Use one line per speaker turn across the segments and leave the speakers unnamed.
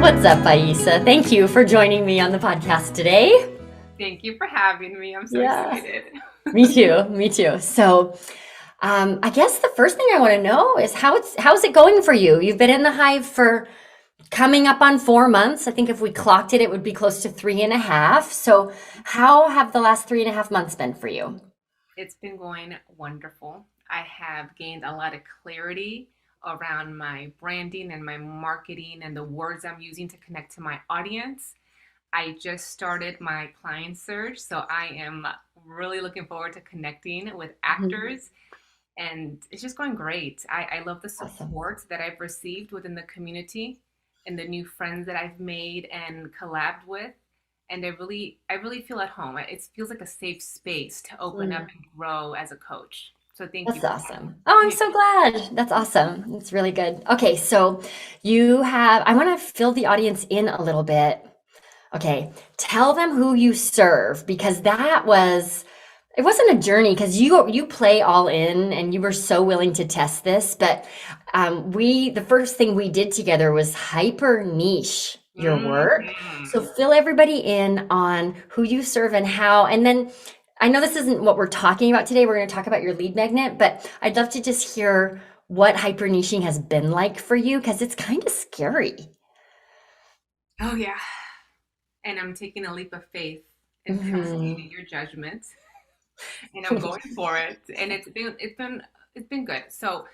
What's up, Aissa? Thank you for joining me on the podcast today.
Thank you for having me. I'm so
Yeah,
excited.
me too. Me too. So, I guess the first thing I want to know is how's it going for you? You've been in the hive for coming up on 4 months. I think if we clocked it, it would be close to 3.5. So, how have the last 3.5 months been for you?
It's been going wonderful. I have gained a lot of clarity around my branding and my marketing and the words I'm using to connect to my audience. I just started my client search, so I am really looking forward to connecting with
Mhm.
actors, and it's just going great. I love the
Awesome.
support that I've received within the community and the new friends that I've made and collabed with. And I really feel at home. It feels like a safe space to open up
Mm,
and grow as a coach. So thank you
that's
for
awesome. Oh, I'm
that.
so glad. That's awesome. That's really good. Okay, so I want to fill the audience in a little bit. Okay, tell them who you serve because it wasn't a journey because you play all in and you were so willing to test this, but the first thing we did together was hyper niche your work. So
Mhm.
fill everybody in on who you serve and how, and then I know this isn't what we're talking about today. We're going to talk about your lead magnet, but I'd love to just hear what hyper niching has been like for you because it's kind of scary.
Oh yeah. And I'm taking a leap of faith and trusting
Hmm.
in your judgment. And I'm going for it. And it's been good. So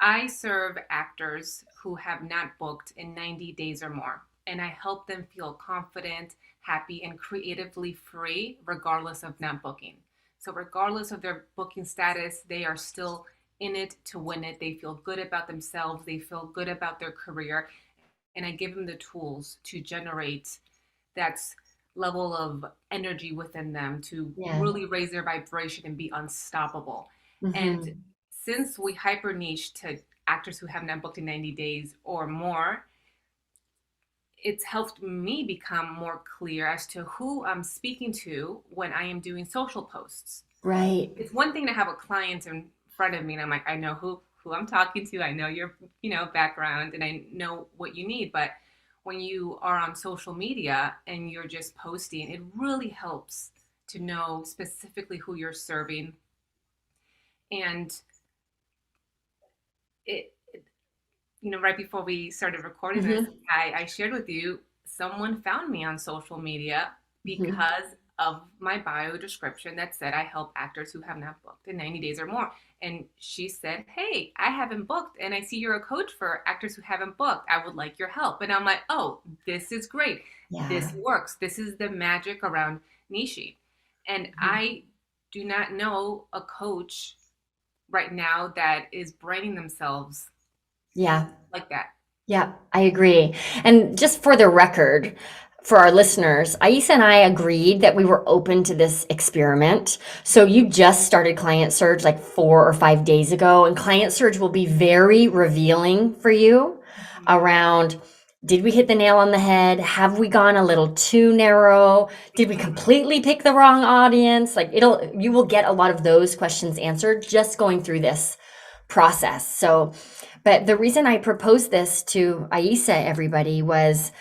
I serve actors who have not booked in 90 days or more, and I help them feel confident, happy, and creatively free, regardless of not booking. So regardless of their booking status, they are still in it to win it. They feel good about themselves. They feel good about their career, and I give them the tools to generate that level of energy within them to
Yeah.
really raise their vibration and be unstoppable. And
Hmm.
since we hyper niche to actors who have not booked in 90 days or more, it's helped me become more clear as to who I'm speaking to when I am doing social posts.
Right.
It's one thing to have a client in front of me and I'm like, I know who I'm talking to. I know your, background and I know what you need. But when you are on social media and you're just posting, it really helps to know specifically who you're serving. And it right before we started recording this,
Hmm.
I shared with you someone found me on social media
Hmm.
because of my bio description that said I help actors who have not booked in 90 days or more. And she said, hey, I haven't booked, and I see you're a coach for actors who haven't booked. I would like your help. And I'm like, oh, this is great.
Yeah.
This works. This is the magic around niche. And
Mhm.
I do not know a coach right now that is branding themselves
Yeah.
like that.
Yeah, I agree. And just for the record, for our listeners, Aissa and I agreed that we were open to this experiment. So you just started Client Surge like 4 or 5 days ago, and Client Surge will be very revealing for you
Mhm.
around did we hit the nail on the head? Have we gone a little too narrow? Did we
Mhm.
completely pick the wrong audience? Like you will get a lot of those questions answered just going through this process. So, but the reason I proposed this to Aissa, everybody, was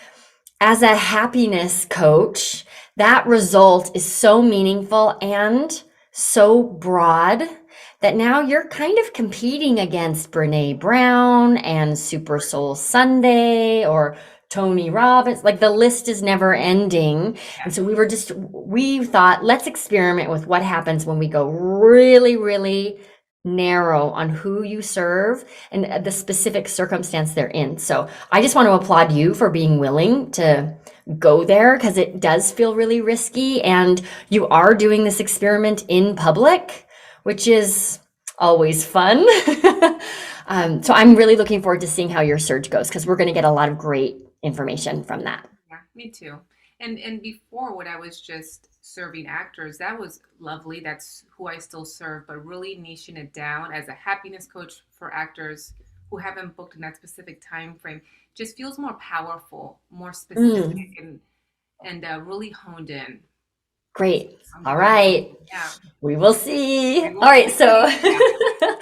as a happiness coach, that result is so meaningful and so broad that now you're kind of competing against Brene Brown and Super Soul Sunday or Tony Robbins. Like the list is never ending. And so we thought, let's experiment with what happens when we go really, really narrow on who you serve and the specific circumstance they're in. So I just want to applaud you for being willing to go there because it does feel really risky. And you are doing this experiment in public, which is always fun. So I'm really looking forward to seeing how your search goes because we're going to get a lot of great information from that.
Yeah, me too. And before, when I was just serving actors, that was lovely. That's who I still serve, but really niching it down as a happiness coach for actors who haven't booked in that specific time frame just feels more powerful, more specific,
Mm,
and really honed in. So
great.
I'm
All
doing well.
right.
Yeah,
We will see.
we
All
will
right. So,
see. Yeah.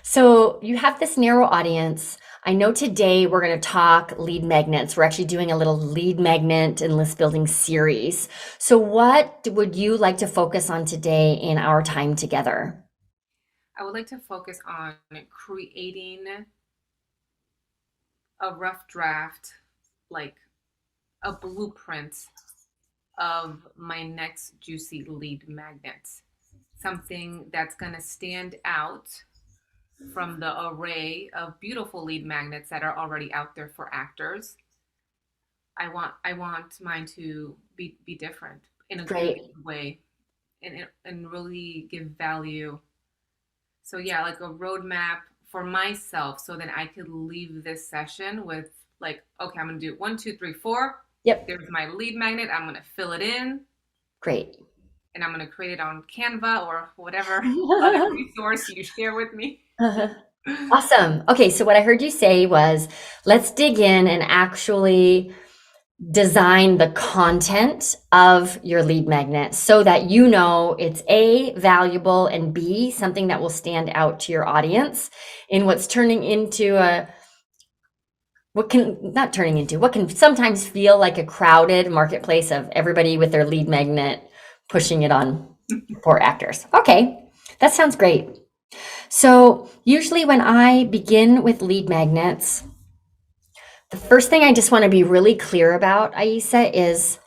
so you have this narrow audience. I know today we're going to talk lead magnets. We're actually doing a little lead magnet and list building series. So, what would you like to focus on today in our time together?
I would like to focus on creating a rough draft, like a blueprint of my next juicy lead magnet. Something that's going to stand out from the array of beautiful lead magnets that are already out there for actors. I want mine to be different in a
Great.
good way, and really give value. So yeah, like a roadmap for myself, so then I could leave this session with like, okay, I'm gonna do 1, 2, 3, 4.
Yep.
There's my lead magnet. I'm gonna fill it in,
Great.
and I'm gonna create it on Canva or whatever other resource you share with me.
Awesome. Okay, so what I heard you say was let's dig in and actually design the content of your lead magnet so that you know it's A, valuable, and B, something that will stand out to your audience in what's turning into what can sometimes feel like a crowded marketplace of everybody with their lead magnet pushing it on poor actors. Okay, that sounds great. So usually when I begin with lead magnets, the first thing I just want to be really clear about, Aissa, is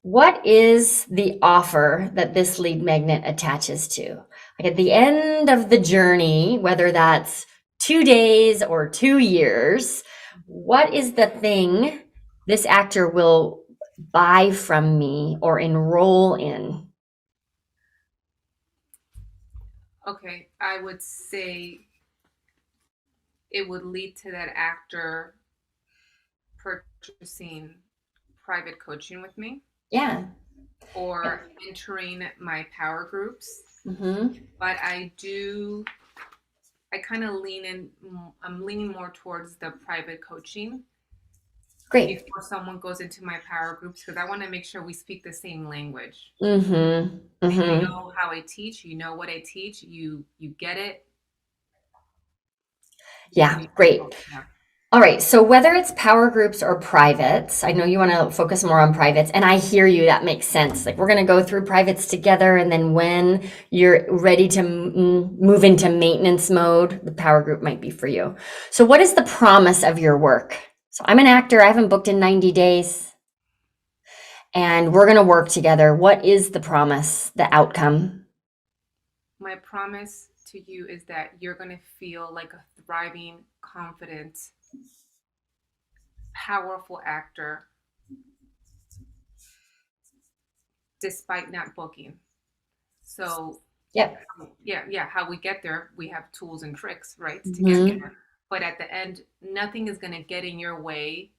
what is the offer that this lead magnet attaches to? Like at the end of the journey, whether that's 2 days or 2 years, what is the thing this actor will buy from me or enroll in?
Okay, I would say it would lead to that actor purchasing private coaching with me
Yeah.
or entering my power groups.
Mm-hmm.
But I kind of I'm leaning more towards the private coaching
Great.
before someone goes into my power groups, because I want to make sure we speak the same language.
Mm-hmm.
And you
Mm-hmm.
know how I teach, you know what I teach, you get it.
Yeah, great.
Yeah.
All right. So whether it's power groups or privates, I know you want to focus more on privates, and I hear you. That makes sense. Like we're going to go through privates together, and then when you're ready to move into maintenance mode, the power group might be for you. So what is the promise of your work? So I'm an actor. I haven't booked in 90 days, and we're going to work together. What is the promise, the outcome?
My promise to you is that you're going to feel like a thriving, confident, powerful actor despite not booking. So,
Yep.
yeah, how we get there, we have tools and tricks, right, to get
Mm-hmm.
there. But at the end, nothing is going to get in your way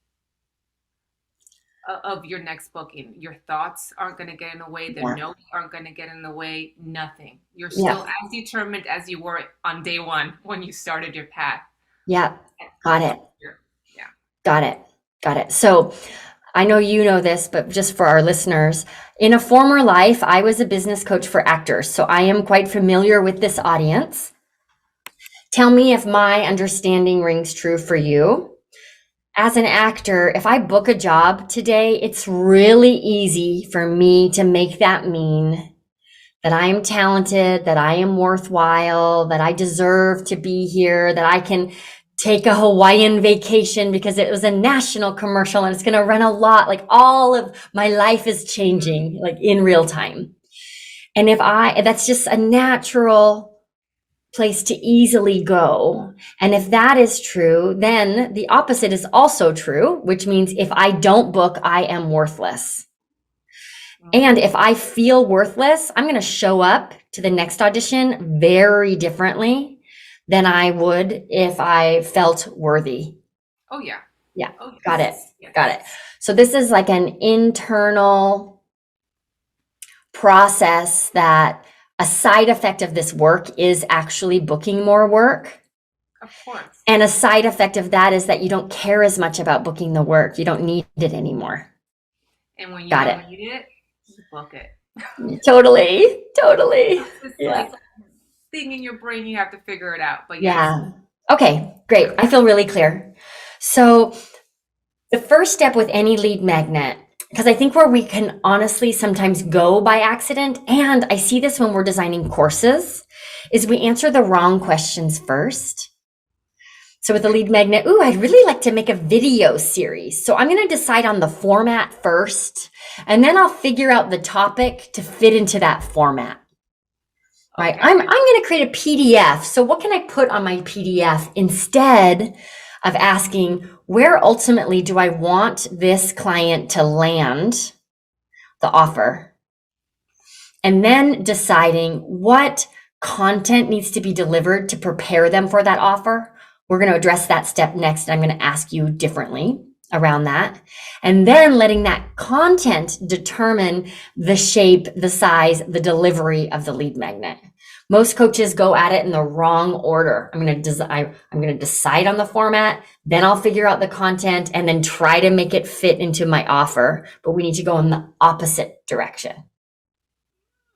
of your next booking. Your thoughts aren't going to get in the way. The
Yeah.
notes aren't going to get in the way. Nothing. You're
Yeah.
still as determined as you were on day one when you started your path.
Yeah. Got it.
Yeah.
Got it. Got it. So I know you know this, but just for our listeners, in a former life, I was a business coach for actors. So I am quite familiar with this audience. Tell me if my understanding rings true for you. As an actor, if I book a job today, it's really easy for me to make that mean that I am talented, that I am worthwhile, that I deserve to be here, that I can take a Hawaiian vacation because it was a national commercial and it's going to run a lot. Like all of my life is changing like in real time. And that's just a natural place to easily go. And if that is true, then the opposite is also true, which means if I don't book, I am worthless. And if I feel worthless, I'm going to show up to the next audition very differently than I would if I felt worthy.
Oh, yeah.
Yeah.
Oh, yes.
Got it.
Yes.
Got it. So this is like an internal process that a side effect of this work is actually booking more work.
Of course.
And a side effect of that is that you don't care as much about booking the work. You don't need it anymore.
And when you
Got
don't
it.
need it, you book it.
Totally.
It's
Yeah.
like a thing in your brain, you have to figure it out. But yes,
Yeah. Okay, great. I feel really clear. So the first step with any lead magnet, because I think where we can honestly sometimes go by accident, and I see this when we're designing courses, is we answer the wrong questions first. So with the lead magnet, ooh, I'd really like to make a video series. So I'm going to decide on the format first, and then I'll figure out the topic to fit into that format. Right?
Okay.
I'm going to create a PDF. So what can I put on my PDF instead of asking where ultimately do I want this client to land the offer? And then deciding what content needs to be delivered to prepare them for that offer. We're going to address that step next. And I'm going to ask you differently around that. And then letting that content determine the shape, the size, the delivery of the lead magnet. Most coaches go at it in the wrong order. I'm going to decide on the format, then I'll figure out the content and then try to make it fit into my offer. But we need to go in the opposite direction.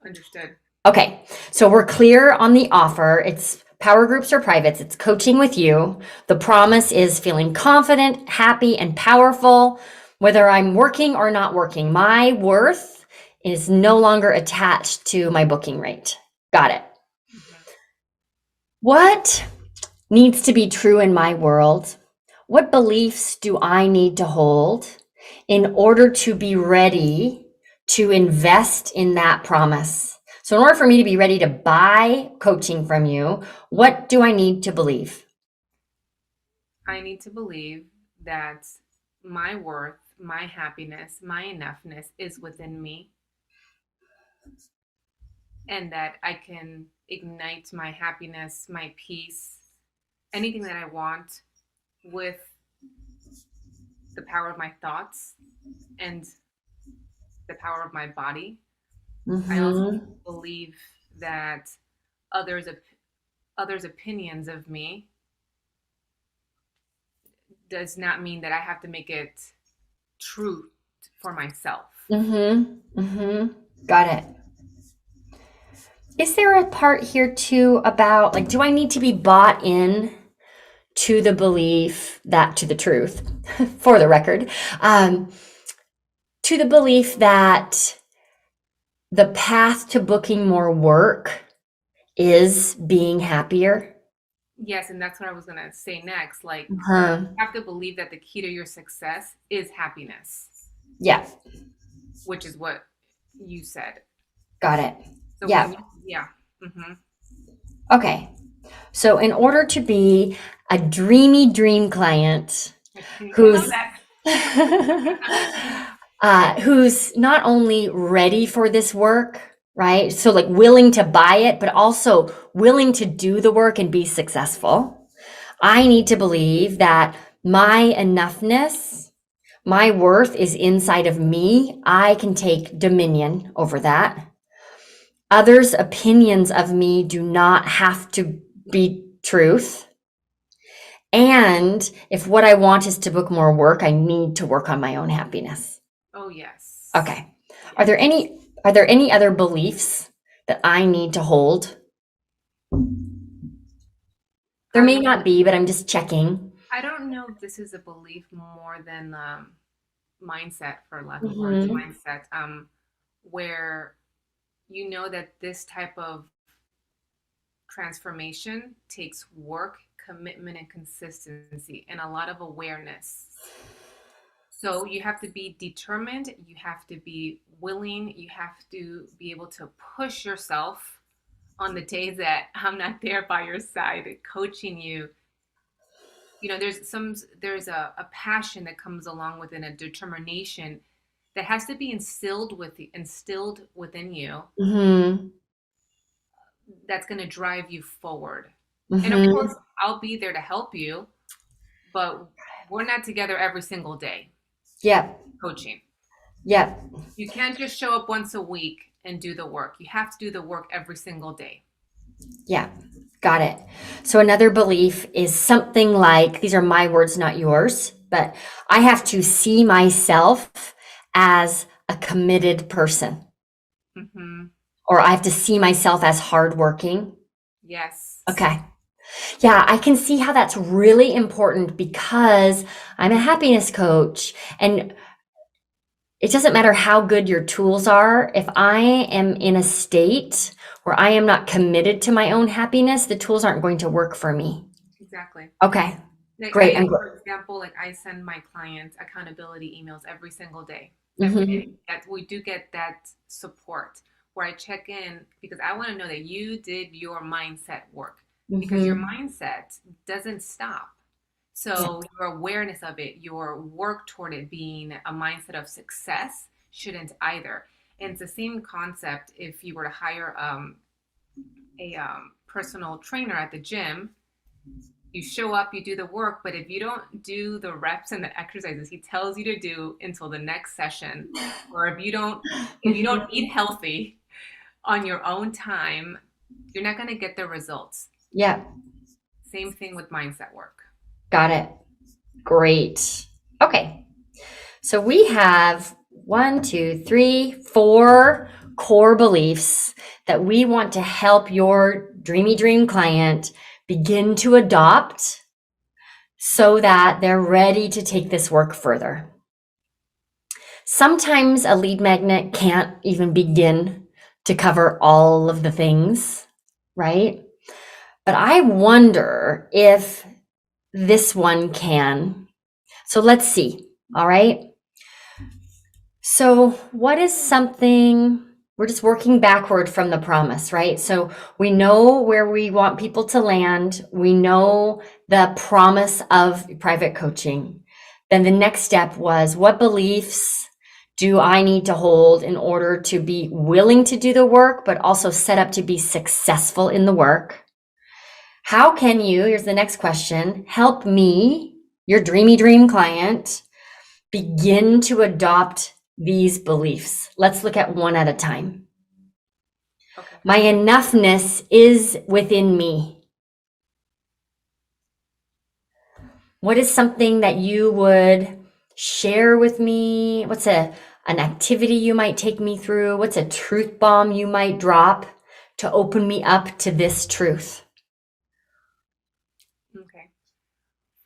Understood.
Okay, so we're clear on the offer. It's power groups or privates. It's coaching with you. The promise is feeling confident, happy, and powerful, whether I'm working or not working. My worth is no longer attached to my booking rate. Got it. What needs to be true in my world? What beliefs do I need to hold in order to be ready to invest in that promise? So in order for me to be ready to buy coaching from you, what do I need to believe?
I need to believe that my worth, my happiness, my enoughness is within me, and that I can ignite my happiness, my peace, anything that I want with the power of my thoughts and the power of my body. I also
Mm-hmm.
believe that others others' opinions of me does not mean that I have to make it true for myself.
Mm-hmm. Mm-hmm. Got it. Is there a part here too about like, do I need to be bought in to the belief that to the truth, for the record, um, to the belief that the path to booking more work is being happier?
Yes, and that's what I was going to say next. Like,
Huh.
you have to believe that the key to your success is happiness,
Yeah,
which is what you said.
got it.
So
Yeah.
when you, yeah. Hmm.
Okay. So in order to be a dreamy dream client
I love
who's who's not only ready for this work, right? So like willing to buy it, but also willing to do the work and be successful. I need to believe that my enoughness, my worth is inside of me. I can take dominion over that. Others' opinions of me do not have to be truth. And if what I want is to book more work, I need to work on my own happiness.
Oh, yes.
Okay. Are
Yes.
there any other beliefs that I need to hold? There may not be, but I'm just checking.
I don't know if this is a belief more than mindset, for lack of words,
Mm-hmm.
mindset, where you know that this type of transformation takes work, commitment, and consistency, and a lot of awareness. So you have to be determined, you have to be willing, you have to be able to push yourself on the days that I'm not there by your side, coaching you. You know, there's a passion that comes along with it, a determination that has to be instilled within you,
Mm-hmm.
that's going to drive you forward. And of course,
Mm-hmm.
I'll be there to help you, but we're not together every single day
Yep.
coaching.
Yep.
You can't just show up once a week and do the work. You have to do the work every single day.
Yeah. Got it. So another belief is something like, these are my words, not yours, but I have to see myself as a committed person,
Hmm.
or I have to see myself as hardworking.
Yes.
Okay. Yeah, I can see how that's really important because I'm a happiness coach, and it doesn't matter how good your tools are. If I am in a state where I am not committed to my own happiness, the tools aren't going to work for me.
Exactly.
Okay,
Like
great.
for example, like I send my clients accountability emails every single day. Every day.
Mhm.
That we do get that support where I check in because I want to know that you did your mindset work because your
Mhm.
mindset doesn't stop.
Yeah.
So your awareness of it, your work toward it being a mindset of success shouldn't either. And it's the same concept if you were to hire a personal trainer at the gym. You show up, you do the work, but if you don't do the reps and the exercises he tells you to do until the next session, or if you don't
Mhm.
eat healthy on your own time, you're not going to get the results.
Yeah,
Same thing with mindset work.
got it. Great. Okay. So we have one, two, three, four core beliefs that we want to help your dreamy dream client begin to adopt so that they're ready to take this work further. Sometimes a lead magnet can't even begin to cover all of the things, right? But I wonder if this one can. So let's see. All right. So, what is something we're just working backward from the promise, right? So, we know where we want people to land, we know the promise of private coaching. Then the next step was what beliefs do I need to hold in order to be willing to do the work, but also set up to be successful in the work? How can you, here's the next question, help me, your dreamy dream client, begin to adopt these beliefs? Let's look at one at a time.
Okay.
My enoughness is within me. What is something that you would share with me? What's an activity you might take me through? What's a truth bomb you might drop to open me up to this truth?
Okay.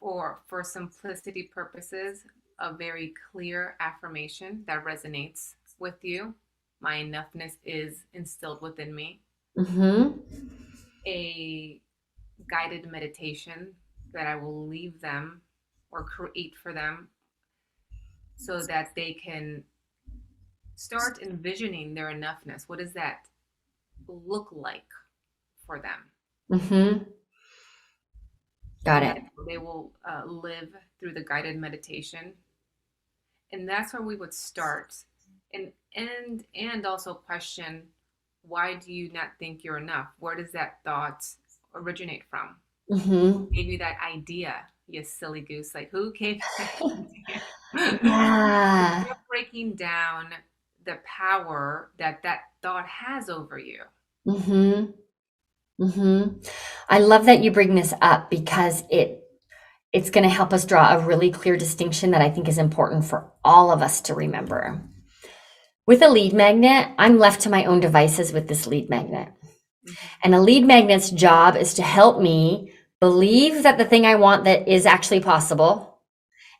For simplicity purposes, a very clear affirmation that resonates with you. My enoughness is instilled within me.
Mm-hmm.
A guided meditation that I will leave them or create for them so that they can start envisioning their enoughness. What does that look like for them?
Mm-hmm. Got
And
it.
that's how they will live through the guided meditation. And that's where we would start. And also question, why do you not think you're enough? Where does that thought originate from?
Mm-hmm.
Gave you that idea, you silly goose? Like, who gave you that idea?
Yeah.
You're breaking down the power that that thought has over you.
Mm-hmm. Mm-hmm. I love that you bring this up because it's going to help us draw a really clear distinction that I think is important for all of us to remember. With a lead magnet, I'm left to my own devices with this lead magnet.
Mhm.
And a lead magnet's job is to help me believe that the thing I want that is actually possible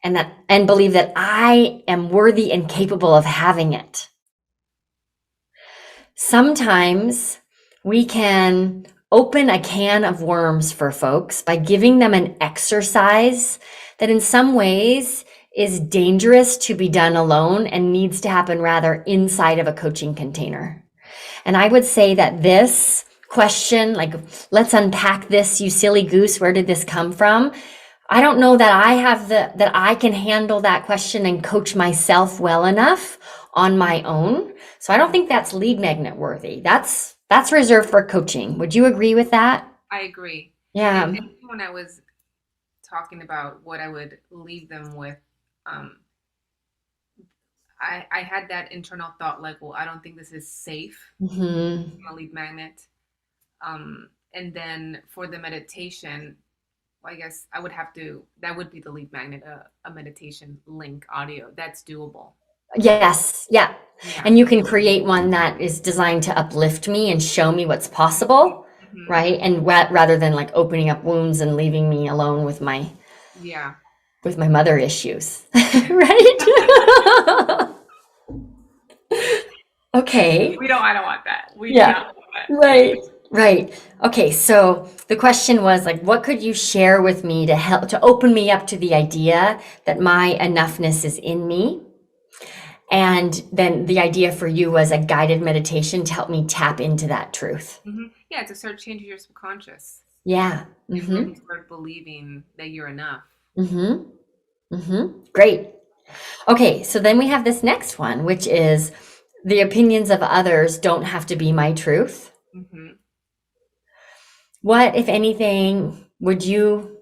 and believe that I am worthy and capable of having it. Sometimes we can open a can of worms for folks by giving them an exercise that in some ways is dangerous to be done alone and needs to happen rather inside of a coaching container. And I would say that this question, like, let's unpack this, you silly goose, where did this come from? I don't know that that I can handle that question and coach myself well enough on my own. So I don't think that's lead magnet worthy. That's reserved for coaching. Would you agree with that?
I agree.
Yeah.
And when I was talking about what I would leave them with, um, I had that internal thought like, well, I don't think this is safe.
Hmm.
I'm a lead magnet. And then for the meditation, well, I guess I would have to, that would be the lead magnet, a meditation link audio. That's doable.
Yes. Yeah.
Yeah.
And you can create one that is designed to uplift me and show me what's possible.
Hmm.
right? And rather than like opening up wounds and leaving me alone with my
Yeah.
mother issues, right? Okay.
I don't want that. We do
Yeah.
not want that.
Right. Right. Okay. So the question was like, what could you share with me to help to open me up to the idea that my enoughness is in me? And then the idea for you was a guided meditation to help me tap into that truth.
Yeah, to start changing your subconscious
Yeah.
and
Mm-hmm.
really start believing that you're enough.
Mm-hmm. Mm-hmm. Great. Okay. So then we have this next one, which is the opinions of others don't have to be my truth.
Hmm.
What, if anything, would you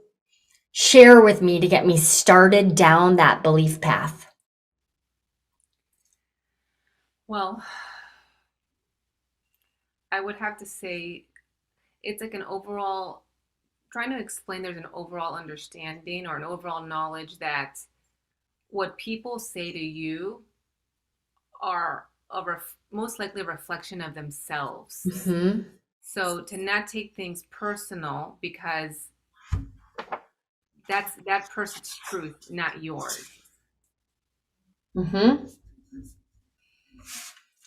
share with me to get me started down that belief path?
Well, I would have to say it's like an overall, trying to explain there's an overall understanding or an overall knowledge that what people say to you are most likely a reflection of themselves.
Mm-hmm.
So to not take things personal because that's that person's truth, not yours.
Mm-hmm.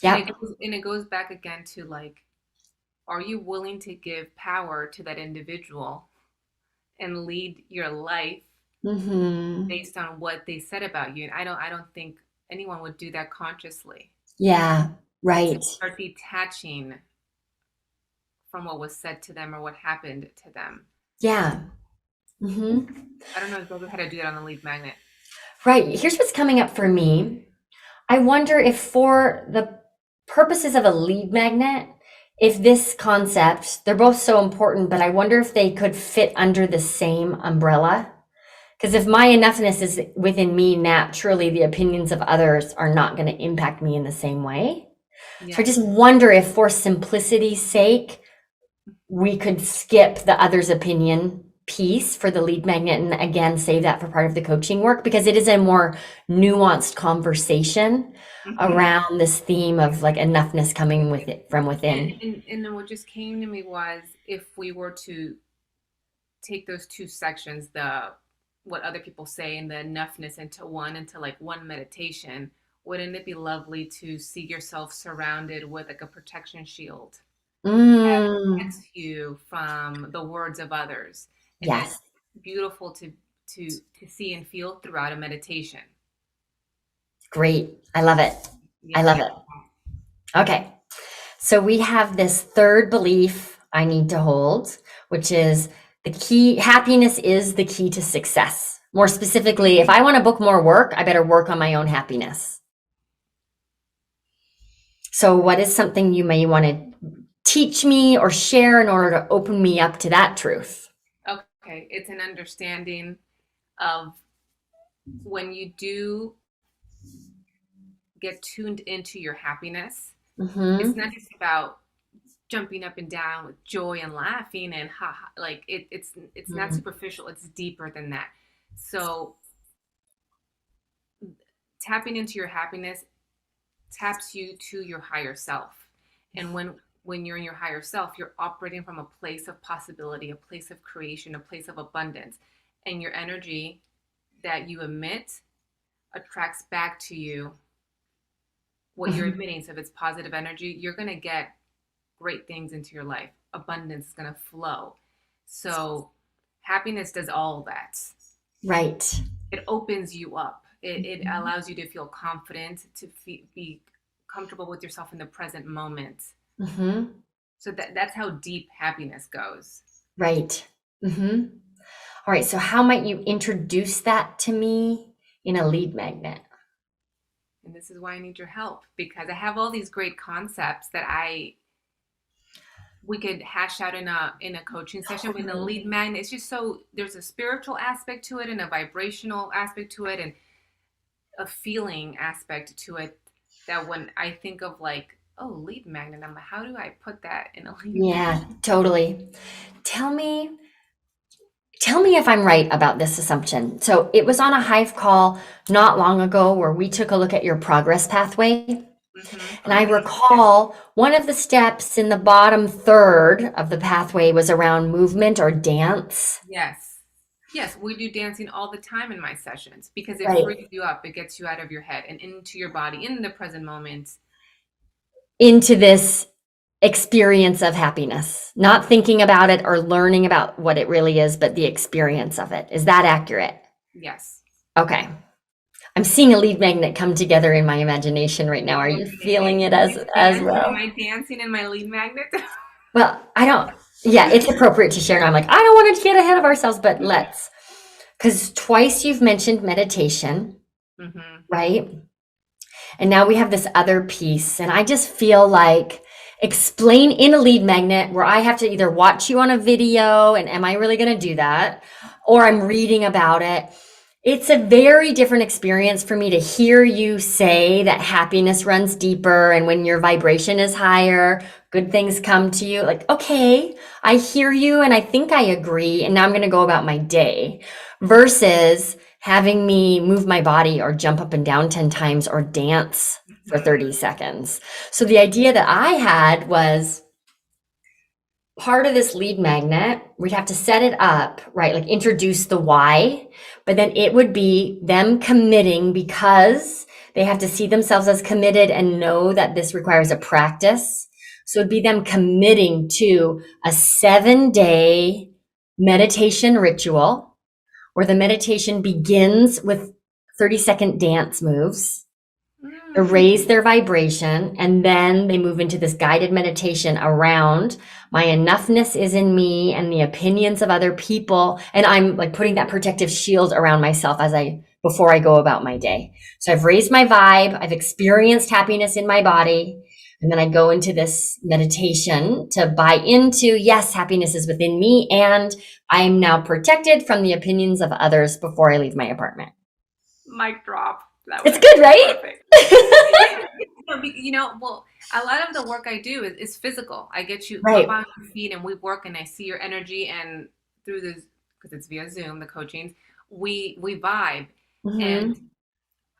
And
Yep.
it goes back again to like, are you willing to give power to that individual and lead your life
Mm-hmm.
based on what they said about you? And I don't think anyone would do that consciously.
Yeah.
To
Right.
start detaching from what was said to them or what happened to them.
Yeah. Mm-hmm.
I don't know exactly how to do that on the lead magnet.
Right. Here's what's coming up for me. I wonder if, for the purposes of a lead magnet, if this concept, they're both so important, but I wonder if they could fit under the same umbrella. Because if my enoughness is within me, naturally, the opinions of others are not going to impact me in the same way. So I
Yes.
just wonder if, for simplicity's sake, we could skip the other's opinion piece for the lead magnet and again save that for part of the coaching work, because it is a more nuanced conversation
Hmm.
around this theme of like enoughness coming with it from within.
And then what just came to me was if we were to take those two sections, the what other people say and the enoughness into like one meditation, wouldn't it be lovely to see yourself surrounded with like a protection shield that
Mm,
protects you from the words of others? And that's
yes,
beautiful to see and feel throughout a meditation.
great. I love it. I
Yeah.
love it. Okay. So we have this third belief I need to hold, which is the key happiness is the key to success. More specifically, if I want to book more work, I better work on my own happiness. So, what is something you may want to teach me or share in order to open me up to that truth?
Okay. It's an understanding of when you do get tuned into your happiness, it's
Mm-hmm.
not just about jumping up and down with joy and laughing and ha, ha like it's not superficial, it's deeper than that. So tapping into your happiness taps you to your higher self. And when you're in your higher self, you're operating from a place of possibility, a place of creation, a place of abundance, and your energy that you emit attracts back to you what you're
Mm-hmm.
emitting. So if it's positive energy, you're going to get great things into your life. Abundance is going to flow. So happiness does all that.
Right.
It opens you up. It allows you to feel confident, to be comfortable with yourself in the present moment.
Mm-hmm.
So that's how deep happiness goes.
Right. Mm-hmm. All right. So, how might you introduce that to me in a lead magnet?
And this is why I need your help because I have all these great concepts that I we could hash out in a coaching session. In a lead magnet, it's just so there's a spiritual aspect to it and a vibrational aspect to it and a feeling aspect to it that when I think of like, oh, lead magnet, I'm like, how do I put that in a lead magnet?
Yeah, totally. Tell me, tell me if I'm right about this assumption. So it was on a Hive call not long ago where we took a look at your progress pathway. And I
Amazing.
recall one of the steps in the bottom third of the pathway was around movement or dance.
Yes. Yes, we do dancing all the time in my sessions because it
Right.
frees you up. It gets you out of your head and into your body in the present moment.
Into this experience of happiness, not thinking about it or learning about what it really is, but the experience of it. Is that accurate?
Yes.
Okay. I'm seeing a lead magnet come together in my imagination right now. Are you feeling it as
Am
well?
I dancing in my lead magnet?
Well, I don't, yeah, it's appropriate to share. And I'm like, I don't want to get ahead of ourselves, but let's, because twice you've mentioned meditation,
Hmm.
right? And now we have this other piece. And I just feel like explain in a lead magnet where I have to either watch you on a video and am I really going to do that? Or I'm reading about it. It's a very different experience for me to hear you say that happiness runs deeper and when your vibration is higher, good things come to you. Like, okay, I hear you and I think I agree. And now I'm going to go about my day versus having me move my body or jump up and down 10 times or dance for 30 seconds. So the idea that I had was part of this lead magnet, we'd have to set it up, right? Like introduce the why, but then it would be them committing because they have to see themselves as committed and know that this requires a practice. So it'd be them committing to a 7-day meditation ritual where the meditation begins with 30-second dance moves to raise their vibration, and then they move into this guided meditation around my enoughness is in me and the opinions of other people, and I'm like putting that protective shield around myself as I before I go about my day. So I've raised my vibe, I've experienced happiness in my body, and then I go into this meditation to buy into, yes, happiness is within me and I am now protected from the opinions of others before I leave my apartment.
Mic drop. That
It's
was
good, right?
perfect. Well, a lot of the work I do is physical. I get you up
Right.
on your feet and we work and I see your energy and through this, because it's via Zoom, the coachings, we vibe. And
Mm-hmm.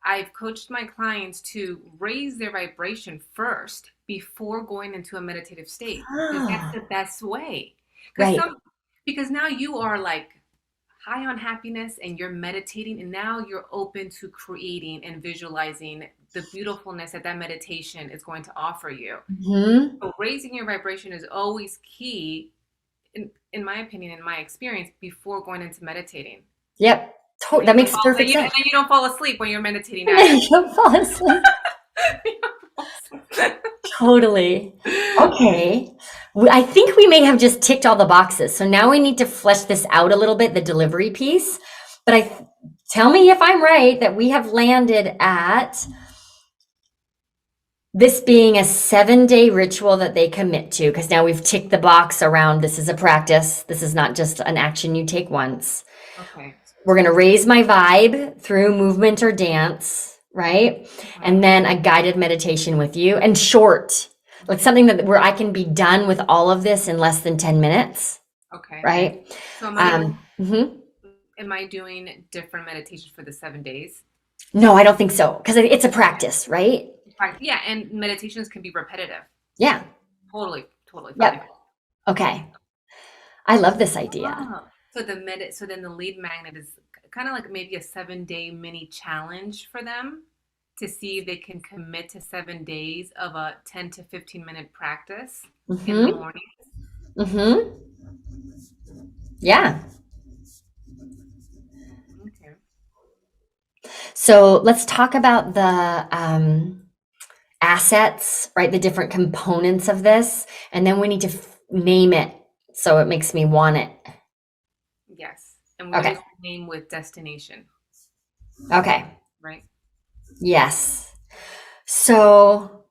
I've coached my clients to raise their vibration first before going into a meditative state because that's
Oh,
the best way. Because
right.
some because now you are like high on happiness and you're meditating and now you're open to creating and visualizing the beautifulness that that meditation is going to offer you.
Hmm.
So raising your vibration is always key in my opinion, in my experience, before going into meditating.
Yep.
And then
That makes perfect
and
sense.
then you don't fall asleep when you're meditating
And then
either.
you don't fall asleep. Totally. Okay. I think we may have just ticked all the boxes. So now we need to flesh this out a little bit, the delivery piece. But tell me if I'm right that we have landed at this being a 7-day ritual that they commit to, because now we've ticked the box around this is a practice. This is not just an action you take once.
Okay.
We're going to raise my vibe through movement or dance, right? And then a guided meditation with you and short, like something that where I can be done with all of this in less than 10 minutes,
Okay.
right?
So
Mhm.
am I doing different meditations for the 7 days?
No, I don't think so because it's a practice, right?
Yeah, and meditations can be repetitive.
Yeah.
Totally, totally fine.
Yep. Okay. I love this idea.
Oh, so then the lead magnet is kind of like maybe a 7-day mini challenge for them to see if they can commit to 7 days of a 10 to 15-minute practice in the
Mhm.
morning.
Mhm. Yeah.
Okay.
So let's talk about the assets, right? The different components of this, and then we need to name it so it makes me want it.
Yes. And we
Okay.
always name with destination,
Okay.
right?
Yes. So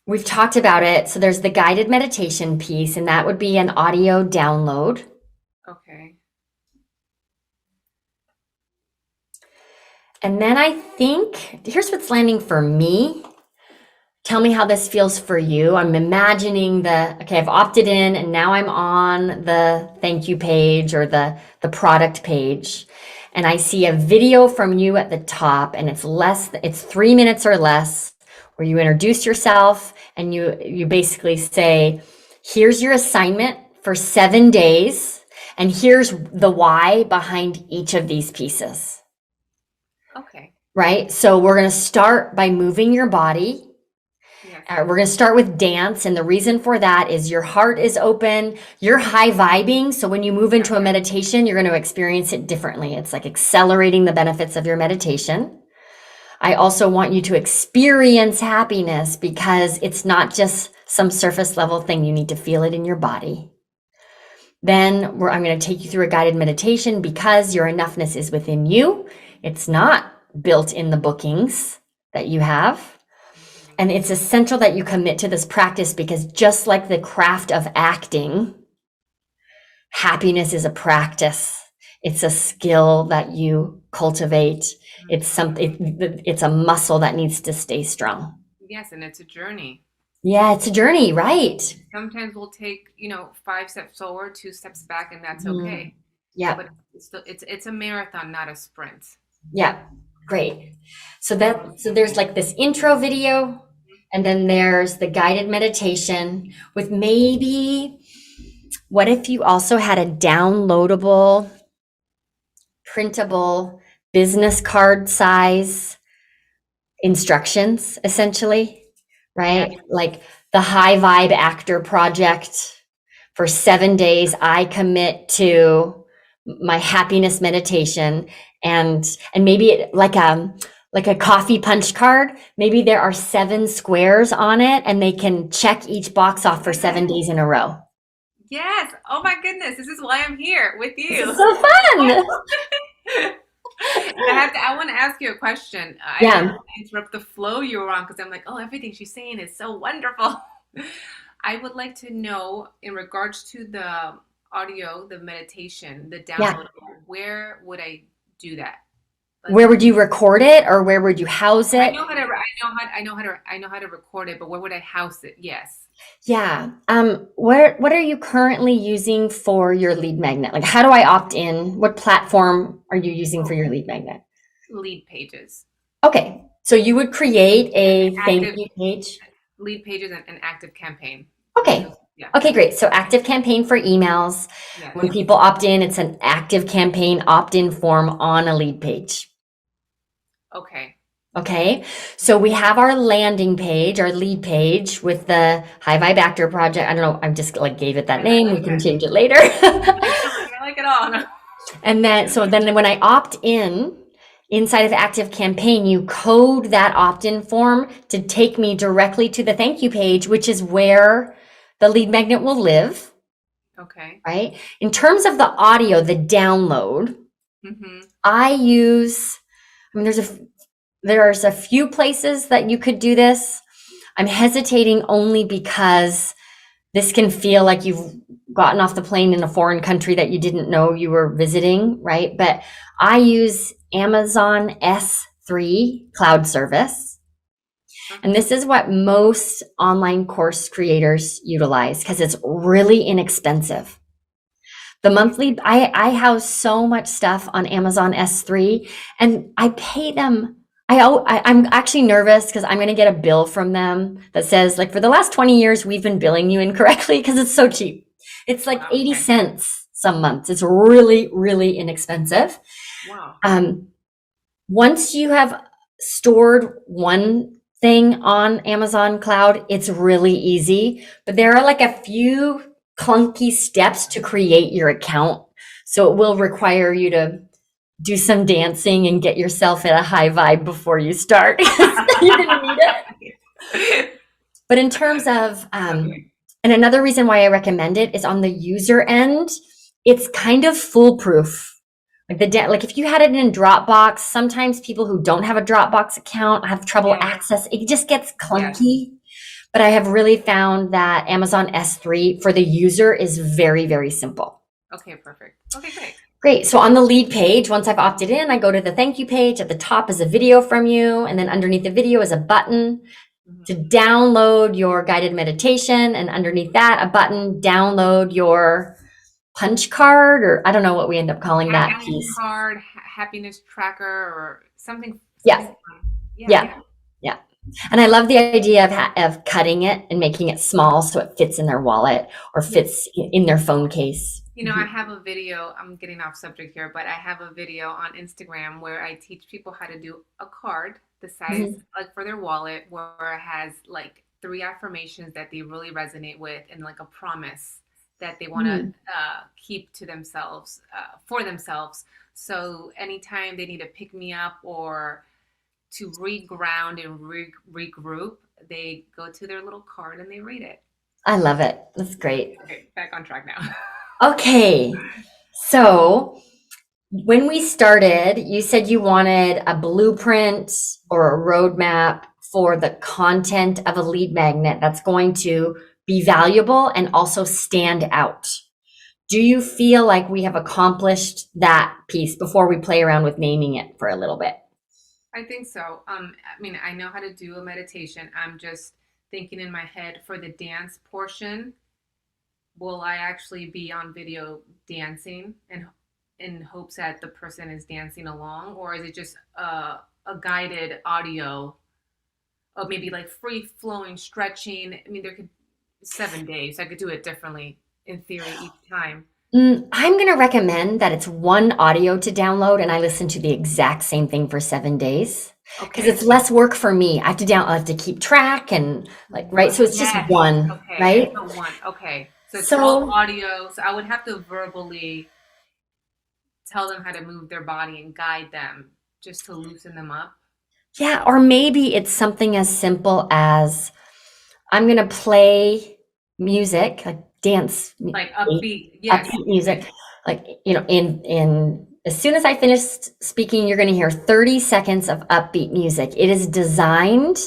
we've talked about it. So there's the guided meditation piece, and that would be an audio download.
Okay.
And then I think here's what's landing for me. Tell me how this feels for you. I'm imagining okay, I've opted in and now I'm on the thank you page or the product page. And I see a video from you at the top and it's 3 minutes or less. where you introduce yourself and you basically say, here's your assignment for 7 days, and here's the why behind each of these pieces.
Okay.
Right? So we're going to start by moving your body.
Yes.
We're going to start with dance. And the reason for that is your heart is open, you're high vibing. So when you move into a meditation, you're going to experience it differently. It's like accelerating the benefits of your meditation. I also want you to experience happiness because it's not just some surface level thing. You need to feel it in your body. Then I'm going to take you through a guided meditation because your enoughness is within you. It's not built in the bookings that you have. And it's essential that you commit to this practice because just like the craft of acting, happiness is a practice. It's a skill that you cultivate. It's something, it's a muscle that needs to stay strong.
Yes, and it's a journey.
Yeah, it's a journey, right?
Sometimes we'll take, 5 steps forward, 2 steps back, and that's okay.
Yeah.
But it's a marathon, not a sprint.
Yeah. Great. So there's like this intro video, and then there's the guided meditation with maybe, what if you also had a downloadable, printable business card size instructions, essentially, right? Like the high vibe actor project for 7 days. I commit to my happiness meditation, and maybe like a coffee punch card. Maybe there are 7 squares on it, and they can check each box off for 7 days in a row.
Yes. Oh my goodness. This is why I'm here with you.
This is so fun.
I want to ask you a question. I don't want to interrupt the flow you were on because I'm like, oh, everything she's saying is so wonderful. I would like to know, in regards to the audio, the meditation, the download, where would I do that?
Like, where would you record it, or where would you house it?
I know how to record it, but where would I house it? Yes.
Yeah. What are you currently using for your lead magnet? Like, how do I opt in? What platform are you using for your lead magnet?
Lead pages.
Okay. So you would create a thank you page.
Lead pages and an active campaign.
Okay. Yeah. Okay, great. So active campaign for emails. Yes. When people opt in, it's an active campaign opt-in form on a lead page.
Okay.
Okay, so we have our landing page, our lead page with the High Vibe Actor Project. I don't know, I just like gave it that name. We can change it later.
I like it all.
And then when I opt in, inside of Active Campaign, you code that opt-in form to take me directly to the thank you page, which is where the lead magnet will live.
Okay.
Right? In terms of the audio, the download, there's a few places that you could do this. I'm hesitating only because this can feel like you've gotten off the plane in a foreign country that you didn't know you were visiting, right? But I use Amazon S3 cloud service. And this is what most online course creators utilize because it's really inexpensive. The monthly, I house so much stuff on Amazon S3, and I pay them. I'm actually nervous because I'm going to get a bill from them that says, like, for the last 20 years, we've been billing you incorrectly because it's so cheap. It's like 80 cents some months. It's really, really inexpensive.
Wow.
Once you have stored one thing on Amazon Cloud, it's really easy. But there are like a few clunky steps to create your account. So it will require you to do some dancing and get yourself in a high vibe before you start. You're gonna need it. But in terms of, and another reason why I recommend it is on the user end, it's kind of foolproof. Like if you had it in Dropbox, sometimes people who don't have a Dropbox account have trouble access. It just gets clunky. But I have really found that Amazon S3 for the user is very, very simple.
Okay, perfect. Okay, great.
Great. So on the lead page, once I've opted in, I go to the thank you page. At the top is a video from you. And then underneath the video is a button to download your guided meditation. And underneath that, a button, download your punch card, or I don't know what we end up calling that piece.
Card, happiness tracker, or something.
Yeah. And I love the idea of cutting it and making it small so it fits in their wallet or fits in their phone case.
I have a video, I'm getting off subject here, but I have a video on Instagram where I teach people how to do a card the size
Mhm.
like for their wallet where it has like 3 affirmations that they really resonate with and like a promise that they want to
Mm.
keep to themselves for themselves. So anytime they need to pick me up or to reground and regroup, they go to their little card and they read it.
I love it. That's great.
Okay, back on track now.
Okay. So when we started, you said you wanted a blueprint or a roadmap for the content of a lead magnet that's going to be valuable and also stand out. Do you feel like we have accomplished that piece before we play around with naming it for a little bit?
I think so. I mean, I know how to do a meditation. I'm just thinking in my head for the dance portion, will I actually be on video dancing and in hopes that the person is dancing along, or is it just a guided audio of maybe like free flowing stretching? I mean, there could 7 days. I could do it differently in theory each time.
I'm going to recommend that it's one audio to download and I listen to the exact same thing for 7 days because
Okay.
it's less work for me. I have to keep track and like, right. So it's just
Yes.
one,
Okay.
right?
So one. Okay. So it's all
So
audio. So I would have to verbally tell them how to move their body and guide them just to loosen them up.
yeah, or maybe it's something as simple as I'm going to play music, like dance,
Like upbeat. Yes.
upbeat music. Like, in as soon as I finish speaking, you're going to hear 30 seconds of upbeat music. It is designed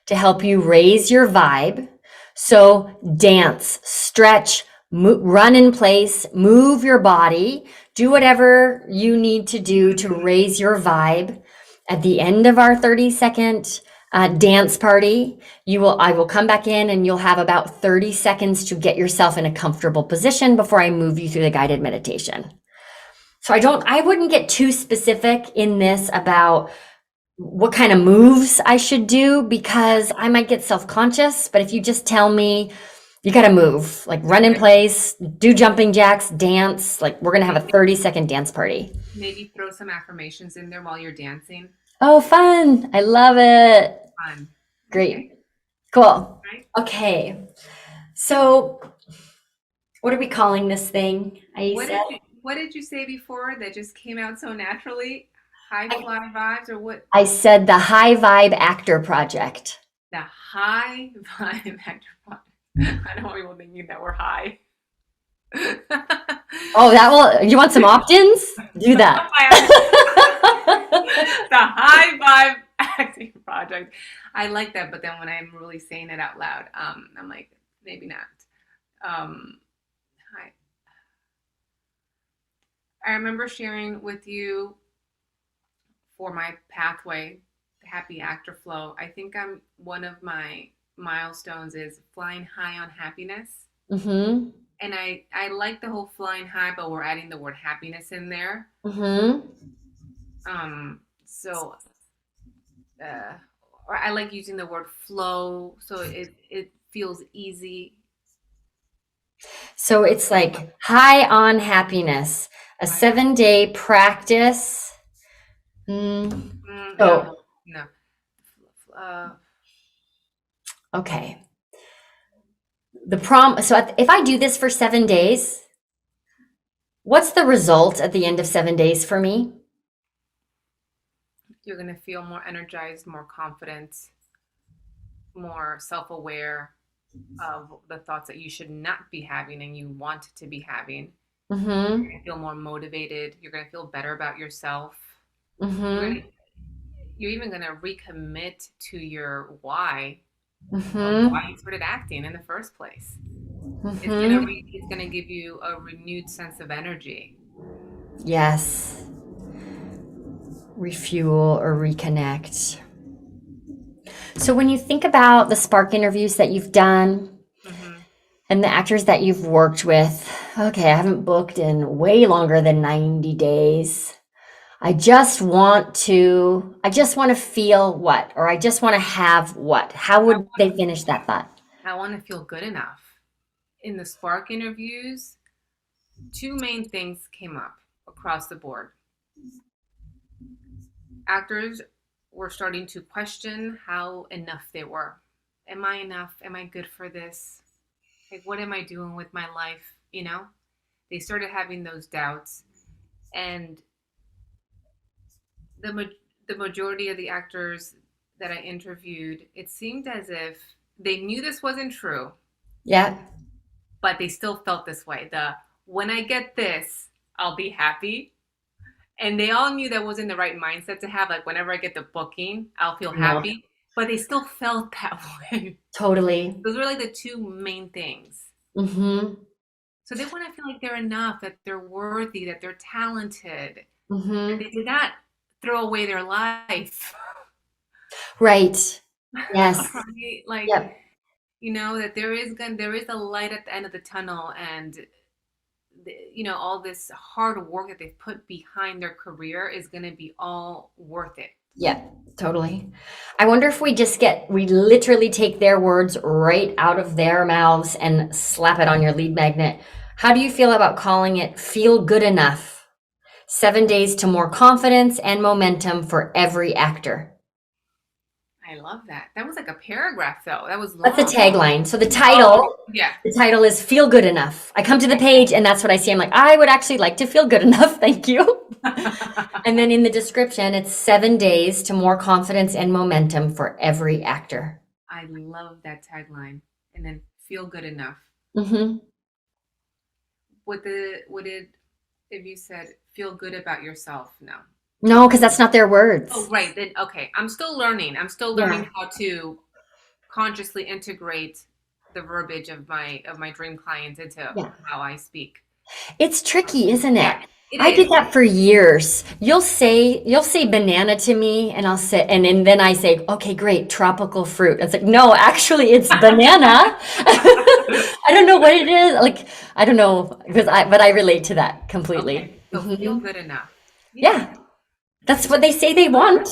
to help you raise your vibe. So dance, stretch, run in place, move your body, do whatever you need to do to raise your vibe. At the end of our 30-second dance party, I will come back in and you'll have about 30 seconds to get yourself in a comfortable position before I move you through the guided meditation. So I wouldn't get too specific in this about what kind of moves I should do because I might get self-conscious. But if you just tell me you got to move, like run in place, do jumping jacks, dance, like we're going to have a 30-second dance party.
Maybe throw some affirmations in there while you're dancing.
Oh, fun. I love it.
Fun.
Great.
Okay.
Cool.
Right.
Okay. So what are we calling this thing?
What did you say before that just came out so naturally? High fly vibes or what?
I said the High Vibe Actor Project.
The high vibe actor project. I don't want people thinking that we're high.
Oh, you want some opt-ins? Do that.
The high vibe acting project. I like that, but then when I'm really saying it out loud, I'm like, maybe not. Hi. I remember sharing with you for my pathway, the happy actor flow. I think one of my milestones is flying high on happiness.
Mm-hmm.
And I like the whole flying high, but we're adding the word happiness in there.
Mm-hmm.
So or I like using the word flow, so it feels easy.
So it's like high on happiness, a 7-day practice.
No.
Okay. So if I do this for 7 days, what's the result at the end of 7 days for me?
You're going to feel more energized, more confident, more self-aware of the thoughts that you should not be having and you want to be having.
Mm-hmm.
You're going to feel more motivated. You're going to feel better about yourself.
Mm-hmm.
You're even going to recommit to your why.
Mm-hmm.
Why you started acting in the first place.
Mm-hmm.
It's going to give you a renewed sense of energy.
Yes. Refuel or reconnect. So when you think about the Spark interviews that you've done and the actors that you've worked with, okay, I haven't booked in way longer than 90 days. I just want to feel what, or I just want to have what. How
I
would they
want
finish that thought?
I want to feel good enough. In the Spark interviews, two main things came up across the board. Actors were starting to question how enough they were. Am I enough? Am I good for this? Like, what am I doing with my life? You know, they started having those doubts, and the the majority of the actors that I interviewed, it seemed as if they knew this wasn't true,
Yeah.
but they still felt this way. The when I get this, I'll be happy. And they all knew that wasn't the right mindset to have. Like, whenever I get the booking, I'll feel
No,
happy. But they still felt that way.
totally.
Those were like the two main things.
Mm-hmm.
So they want to feel like they're enough, that they're worthy, that they're talented, that
Mm-hmm.
they did not throw away their life.
Right. Yes.
Right? Like,
Yep.
that there is a light at the end of the tunnel, and all this hard work that they've put behind their career is going to be all worth it.
Yeah, totally. I wonder if we literally take their words right out of their mouths and slap it on your lead magnet. How do you feel about calling it feel good enough? 7 days to more confidence and momentum for every actor.
I love that. That was like a paragraph, though. That was
That's the
long.
tagline. So
Oh, yeah.
the title is feel good enough. I come to the page and that's what I see. I'm like, I would actually like to feel good enough. Thank you. And then in the description, it's 7 days to more confidence and momentum for every actor.
I love that tagline. And then feel good enough.
Hmm.
Would it if you said feel good about yourself? No.
No, because that's not their
Oh,
words.
right. Then okay. I'm still learning. I'm still
Yeah.
learning how to consciously integrate the verbiage of my dream clients into
Yeah.
how I speak.
It's tricky, isn't it?
Yeah, it
I did
is.
that for years. You'll say banana to me and I'll say and then I say, okay, great, tropical fruit. It's like, no, actually it's banana. I don't know what it is. Like, I don't know but I relate to that
Okay.
completely.
So feel
Hmm.
good enough. Yeah.
Yeah. That's what they say they want.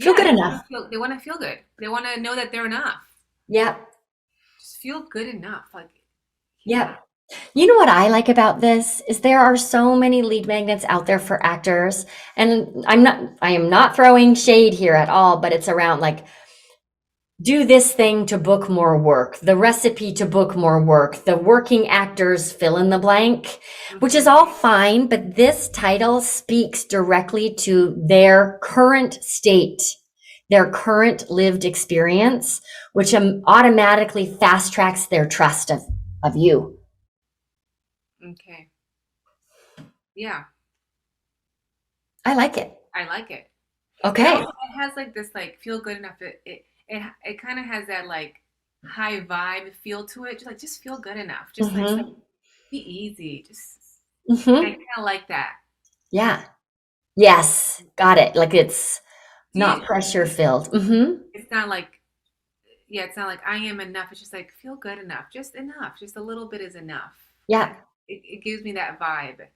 Feel
Yeah,
good enough.
they want to feel good. They want to know that they're enough.
Yeah.
Just feel good enough. Like,
Yeah.
yeah.
You know what I like about this is there are so many lead magnets out there for actors, and I am not throwing shade here at all, but it's around like do this thing to book more work, the recipe to book more work, the working actors fill in the blank, which is
Hmm.
all fine, but this title speaks directly to their current state, their current lived experience, which automatically fast tracks their trust of you.
Okay. Yeah,
I like it.
I like it. It
Okay.
also it has like this like feel good enough. It kind of has that like high vibe feel to it. Just feel good enough. Just like
Mm-hmm.
be easy. Just I
Mm-hmm.
kind of like that.
Yeah. Yes. Got it. Like it's
Do
not
you?
pressure filled. Mm-hmm.
It's not like it's not like I am enough. It's just like feel good enough. Just enough. Just a little bit is enough.
Yeah.
It gives me that vibe.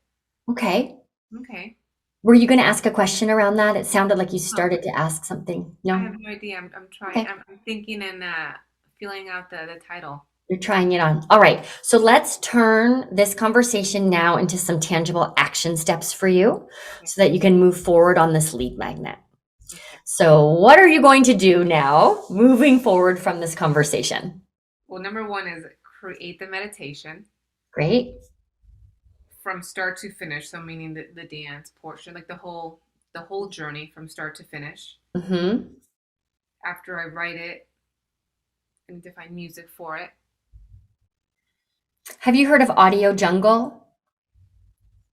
Okay.
Okay.
Were you going to ask a question around that? It sounded like you
Oh,
started to ask something.
I
No?
have no idea. I'm trying.
Okay.
I'm thinking and feeling out the title.
You're trying it on. All right. So let's turn this conversation now into some tangible action steps for you
Okay.
so that you can move forward on this lead magnet.
Okay.
So, what are you going to do now moving forward from this conversation?
Well, number one is create the meditation
Great.
from start to finish. So meaning the dance portion, like the whole journey from start to finish.
Mm-hmm.
After I write it and define music for it.
Have you heard of Audio Jungle?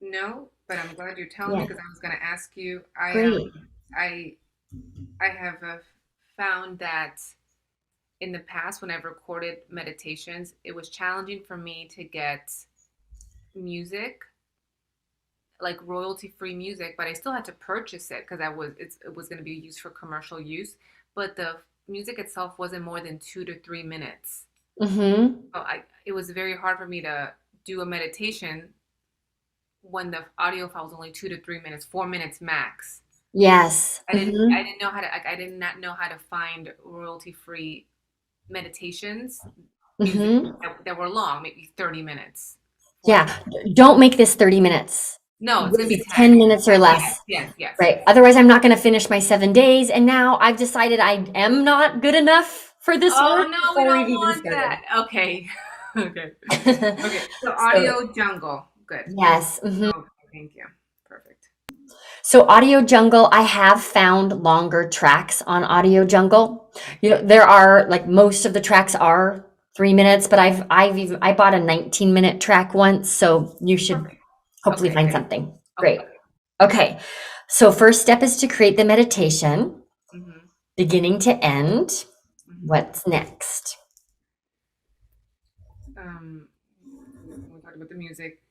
No, but I'm glad you're telling me
Yeah.
because I was going to ask you. I
Great.
I I have found that in the past when I've recorded meditations, it was challenging for me to get music, like royalty-free music, but I still had to purchase it because it was going to be used for commercial use. But the music itself wasn't more than 2 to 3 minutes.
Mm-hmm.
So it was very hard for me to do a meditation when the audio file was only 2 to 3 minutes, 4 minutes max.
Yes.
I didn't know how to, like, I did not know how to find royalty-free meditations, music that were long, maybe 30 minutes.
Yeah. Don't make this 30 minutes.
No, it's gonna be
10 minutes or less.
Yes.
Right. Otherwise, I'm not going to finish my 7 days. And now I've decided I am not good enough for this work.
No, we don't want that. Okay. Okay. So Audio Jungle. Good.
Yes.
Okay, thank you. Perfect.
So Audio Jungle, I have found longer tracks on Audio Jungle. There are, like, most of the tracks are 3 minutes, but I bought a 19-minute track once, so you should hopefully find something. Great. Okay. So first step is to create the meditation, beginning to end. What's next?
We'll talk about the music.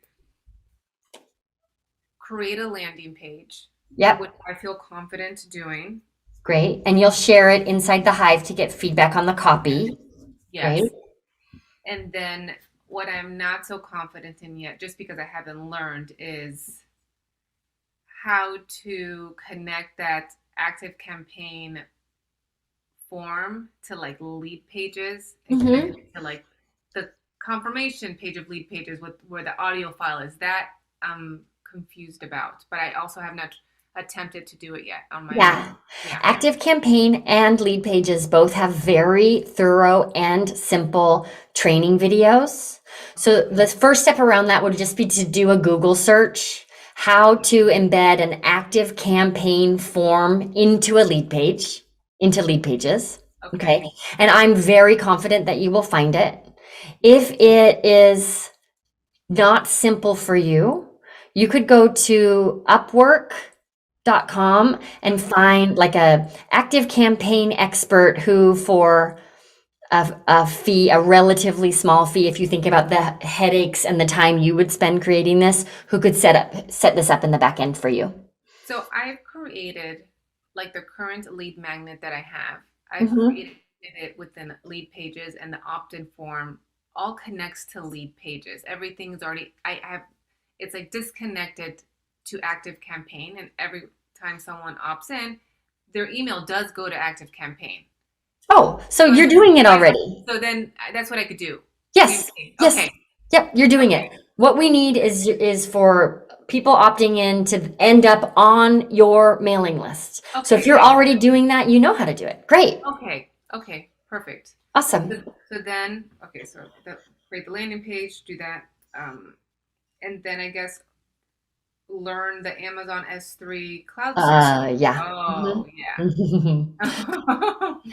Create a landing page.
Yep.
Which I feel confident doing.
Great. And you'll share it inside the Hive to get feedback on the copy.
Yes.
Right?
And then what I'm not so confident in yet, just because I haven't learned, is how to connect that active campaign form to, like, lead pages and connect it to, like, the confirmation page of lead pages with where the audio file is. That I'm confused about, but I also have not attempted to do it yet on my own. Yeah.
Active campaign and lead pages both have very thorough and simple training videos. So the first step around that would just be to do a Google search, how to embed an active campaign form into a lead page, into lead pages. Okay. And I'm very confident that you will find it. If it is not simple for you, you could go to Upwork.com and find, like, a active campaign expert who, for a fee, a relatively small fee, if you think about the headaches and the time you would spend creating this, who could set this up in the back end for you.
So I've created, like, the current lead magnet that I have. I've created it within lead pages, and the opt-in form all connects to lead pages. Everything's already, it's like disconnected to active campaign, and every time someone opts in, their email does go to active campaign.
Oh, so you're doing it already.
So then that's what I could do.
Yes. Yes. Yep, you're doing it. What we need is for people opting in to end up on your mailing list. So if you're already doing that, you know how to do it. Great.
Okay, perfect.
Awesome.
So then, create the landing page, do that, and then I guess learn the Amazon S3 cloud search.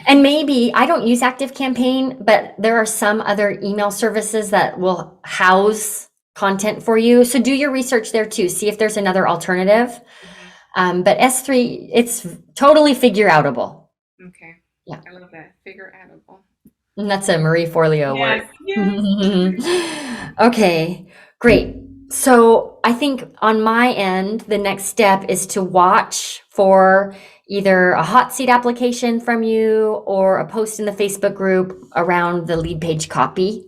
And maybe, I don't use ActiveCampaign, but there are some other email services that will house content for you. So do your research there too. See if there's another alternative. But S3, it's totally figure outable.
Okay. Yeah. I love that. Figure outable.
And that's a Marie Forleo word.
Yes.
Okay, great. So I think on my end, the next step is to watch for either a hot seat application from you or a post in the Facebook group around the lead page copy.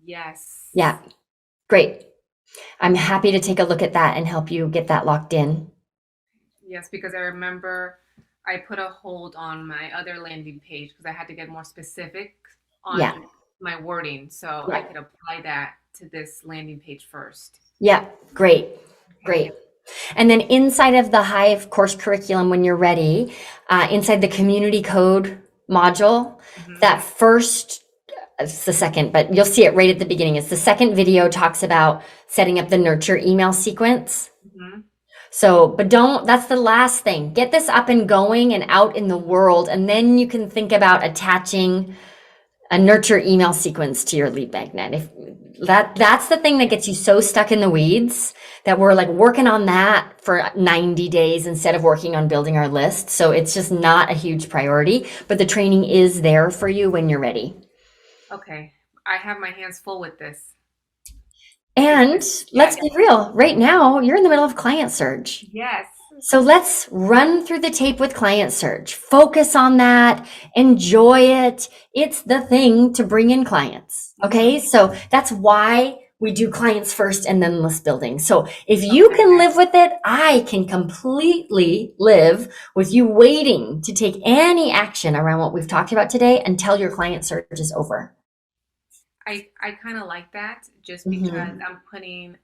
Yes.
Yeah, great. I'm happy to take a look at that and help you get that locked in.
Yes, because I remember I put a hold on my other landing page because I had to get more specific on my wording, so I could apply that to this landing page first. Yeah,
great. And then inside of the Hive course curriculum, when you're ready, inside the community code module, that first, it's the second, but you'll see it right at the beginning. It's the second video, talks about setting up the nurture email sequence. So, but that's the last thing. Get this up and going and out in the world, and then you can think about attaching a nurture email sequence to your lead magnet. If that's the thing that gets you so stuck in the weeds that we're, like, working on that for 90 days instead of working on building our list. So it's just not a huge priority, but the training is there for you when you're ready.
Okay. I have my hands full with this.
And let's be real. Right now, you're in the middle of Client Surge.
Yes.
So let's run through the tape with Client Surge. Focus on that. Enjoy it. It's the thing to bring in clients. Okay. So that's why we do clients first and then list building. So if you can live with it, I can completely live with you waiting to take any action around what we've talked about today until your client surge is over.
I kind of like that just because I'm putting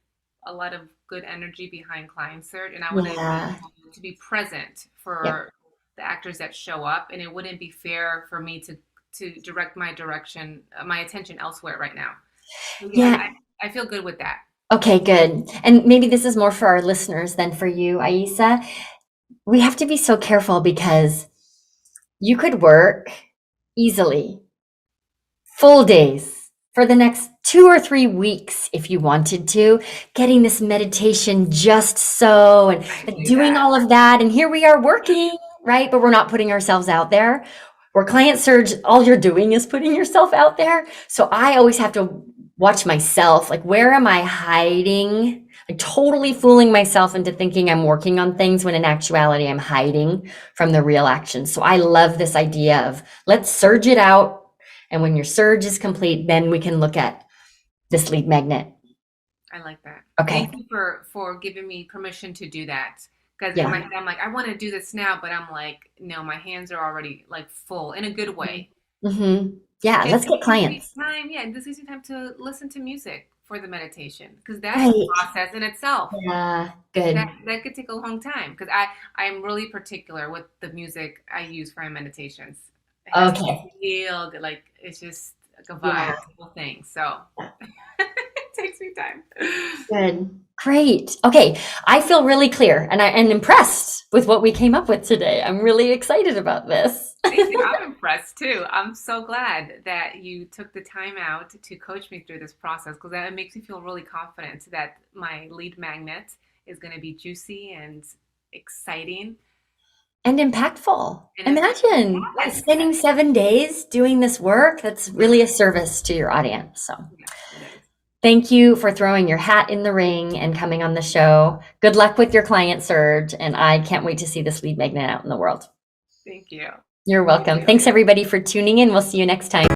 a lot of good energy behind client search, and I want to be present for the actors that show up, and it wouldn't be fair for me to direct my attention elsewhere right now. So I feel good with that.
Okay, good. And maybe this is more for our listeners than for you, Aissa. We have to be so careful because you could work easily full days for the next 2 or 3 weeks if you wanted to, getting this meditation just so and doing all of that. And here we are working, right? But we're not putting ourselves out there. Where client surge, all you're doing is putting yourself out there. So I always have to watch myself. Like, where am I hiding? Like, totally fooling myself into thinking I'm working on things when in actuality I'm hiding from the real action. So I love this idea of let's surge it out. And when your surge is complete, then we can look at this lead magnet.
I like that.
Okay.
Thank you for giving me permission to do that. Because in my head, I'm like, I want to do this now, but I'm like, no, my hands are already like full in a good way.
Yeah, let's get clients.
This gives me time to listen to music for the meditation, because that's a process in itself.
Yeah, good.
That could take a long time, because I'm really particular with the music I use for my meditations. It has to feel good, like it's just like a vibe, whole thing. So it takes me time.
Good. Great. Okay. I feel really clear and impressed with what we came up with today. I'm really excited about this.
Thank you. I'm impressed too. I'm so glad that you took the time out to coach me through this process, because that makes me feel really confident that my lead magnet is going to be juicy and exciting.
And impactful. Imagine spending 7 days doing this work. That's really a service to your audience. So thank you for throwing your hat in the ring and coming on the show. Good luck with your client surge. And I can't wait to see this lead magnet out in the world.
Thank you.
You're welcome. Thanks everybody for tuning in. We'll see you next time.